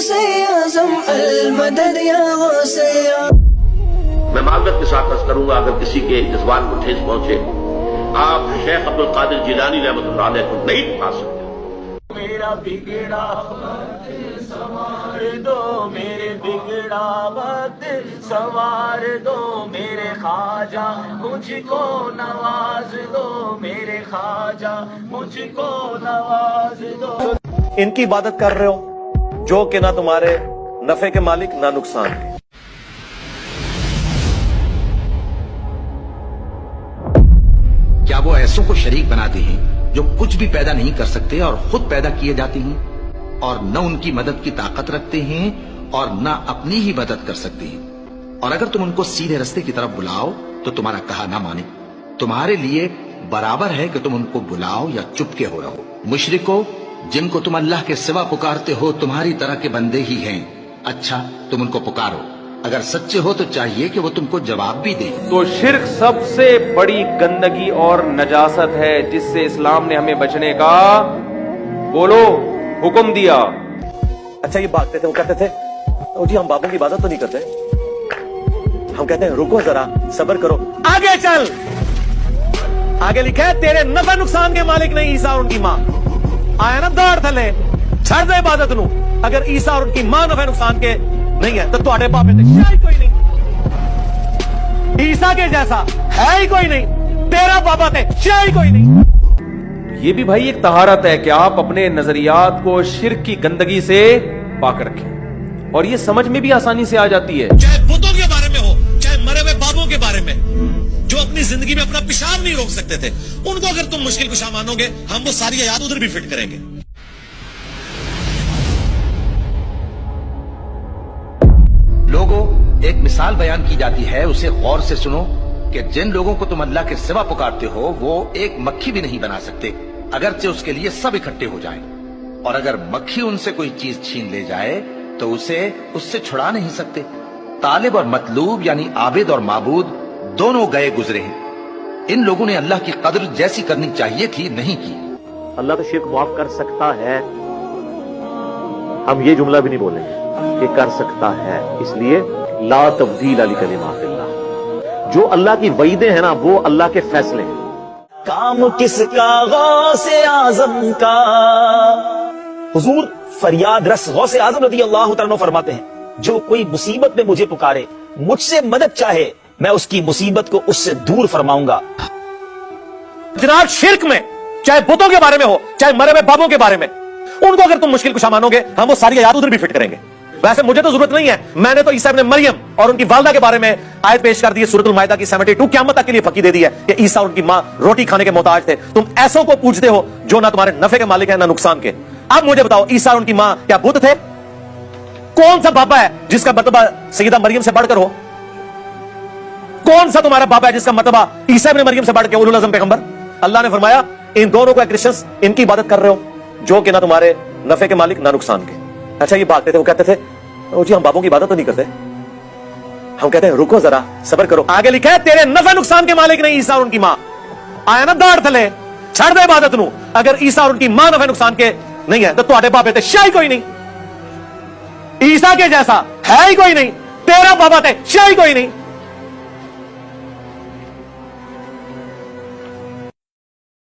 غوث اعظم المدد یا غوث میں معذرت کے ساتھ عرض کروں گا اگر کسی کے جذبات کو ٹھیس پہنچے، آپ شیخ عبد القادر جیلانی رحمۃ اللہ علیہ کو نہیں پا سکتے۔ میرا بگڑا وقت سنوار دو، میرے بگڑا وقت سنوار دو، میرے خواجہ مجھ کو نواز دو، میرے خواجہ مجھ کو نواز دو۔ ان کی عبادت کر رہے ہو جو کہ نہ تمہارے نفع کے مالک نہ نقصان کے۔ کیا وہ ایسوں کو شریک بناتے ہیں جو کچھ بھی پیدا نہیں کر سکتے اور خود پیدا کیے جاتے ہیں، اور نہ ان کی مدد کی طاقت رکھتے ہیں اور نہ اپنی ہی مدد کر سکتے ہیں؟ اور اگر تم ان کو سیدھے رستے کی طرف بلاؤ تو تمہارا کہا نہ مانے۔ تمہارے لیے برابر ہے کہ تم ان کو بلاؤ یا چپکے ہو رہو۔ مشرکو، جن کو تم اللہ کے سوا پکارتے ہو تمہاری طرح کے بندے ہی ہیں۔ اچھا، تم ان کو پکارو، اگر سچے ہو تو چاہیے کہ وہ تم کو جواب بھی دے۔ تو شرک سب سے بڑی گندگی اور نجاست ہے جس سے اسلام نے ہمیں بچنے کا بولو حکم دیا۔ اچھا، یہ بھاگتے تھے، وہ کہتے تھے جی ہم بابوں کی عبادت تو نہیں کرتے، ہم کہتے ہیں رکو ذرا، صبر کرو، آگے چل۔ آگے لکھا ہے تیرے نفع نقصان کے مالک نہیں عیسیٰ اور ان کی ماں۔ آیا نا دوڑ تھلے، چھڑ دے عبادت نو۔ اگر عیسیٰ اور ان کی ماں نفع نقصان کے نہیں ہے تو تواڈے بابے تے شاید کوئی نہیں، عیسیٰ کے جیسا ہے ہی کوئی نہیں، تیرا بابا تے شاید کوئی نہیں۔ یہ بھی بھائی ایک طہارت ہے کہ آپ اپنے نظریات کو شرک کی گندگی سے پاک رکھیں، اور یہ سمجھ میں بھی آسانی سے آ جاتی ہے۔ چاہے بتوں کے بارے میں ہو، چاہے مرے ہوئے بابوں کے بارے میں جو اپنی زندگی میں اپنا پیشاب نہیں روک سکتے تھے، ان کو اگر تم مشکل کشا مانو گے ہم وہ ساری آیات ادھر بھی فٹ کریں گے۔ لوگوں، ایک مثال بیان کی جاتی ہے، اسے غور سے سنو کہ جن لوگوں کو تم اللہ کے سوا پکارتے ہو وہ ایک مکھی بھی نہیں بنا سکتے اگرچہ اس کے لیے سب اکٹھے ہو جائیں، اور اگر مکھی ان سے کوئی چیز چھین لے جائے تو اسے اس سے چھڑا نہیں سکتے۔ طالب اور مطلوب یعنی عابد اور معبود دونوں گئے گزرے ہیں۔ ان لوگوں نے اللہ کی قدر جیسی کرنی چاہیے تھی نہیں کی۔ اللہ تو شرک معاف کر سکتا ہے، ہم یہ جملہ بھی نہیں بولیں گے کہ کر سکتا ہے، اس لیے لا تبدیل لکلمات اللہ، جو اللہ کی وعیدیں ہیں نا وہ اللہ کے فیصلے ہیں۔ کام کس کا غوث اعظم کا؟ حضور فریاد رس غوث اعظم رضی اللہ تعالیٰ عنہ فرماتے ہیں جو کوئی مصیبت میں مجھے پکارے، مجھ سے مدد چاہے، میں اس کی مصیبت کو اس سے دور فرماؤں گا۔ جناب شرک میں چاہے بتوں کے بارے میں ہو، چاہے مرے ہوئے بابوں کے بارے میں، ان کو اگر تم مشکل کشا مانو گے ہم وہ ساری آیات ادھر بھی فٹ کریں گے۔ ویسے مجھے تو ضرورت نہیں ہے، میں نے تو عیسیٰ ابن مریم اور ان کی والدہ کے بارے میں آیت پیش کر دی ہے، سورۃ المائدہ کی 72 قیامت تک کے لیے پکی دے دی ہے کہ عیسیٰ اور ان کی ماں روٹی کھانے کے محتاج تھے۔ تم ایسوں کو پوچھتے ہو جو نہ تمہارے نفع کے مالک ہیں نہ نقصان کے۔ اب مجھے بتاؤ عیسیٰ اور ان کی ماں کیا بت تھے؟ کون سا بابا ہے جس کا مرتبہ سیدہ مریم سے بڑھ کر ہو؟ کون سا تمہارا بابا ہے جس کا مرتبہ عیسیٰ ابن مریم سے بڑھ کے اولو العزم پیغمبر؟ اللہ نے فرمایا ان دونوں کو کرسچنز ان کی عبادت کر رہے ہو جو کہ نہ تمہارے نفع کے مالک نہ نقصان کے۔ اچھا، یہ بھاگتے تھے، وہ کہتے تھے جی ہم بابوں کی عبادت تو نہیں کرتے، ہم کہتے ہیں رکو ذرا، صبر کرو۔ آگے لکھا ہے تیرے نفع نقصان کے مالک نہیں عیسیٰ اور ان کی ماں۔ آیا نا دوڑ تھلے، چھڑ دے عبادت نو۔ اگر عیسیٰ اور ان کی ماں نفع نقصان کے نہیں ہے تو تواڈے بابے تے شاید کوئی نہیں، عیسیٰ کے جیسا ہے ہی کوئی نہیں، تیرا بابا تے شاید کوئی نہیں۔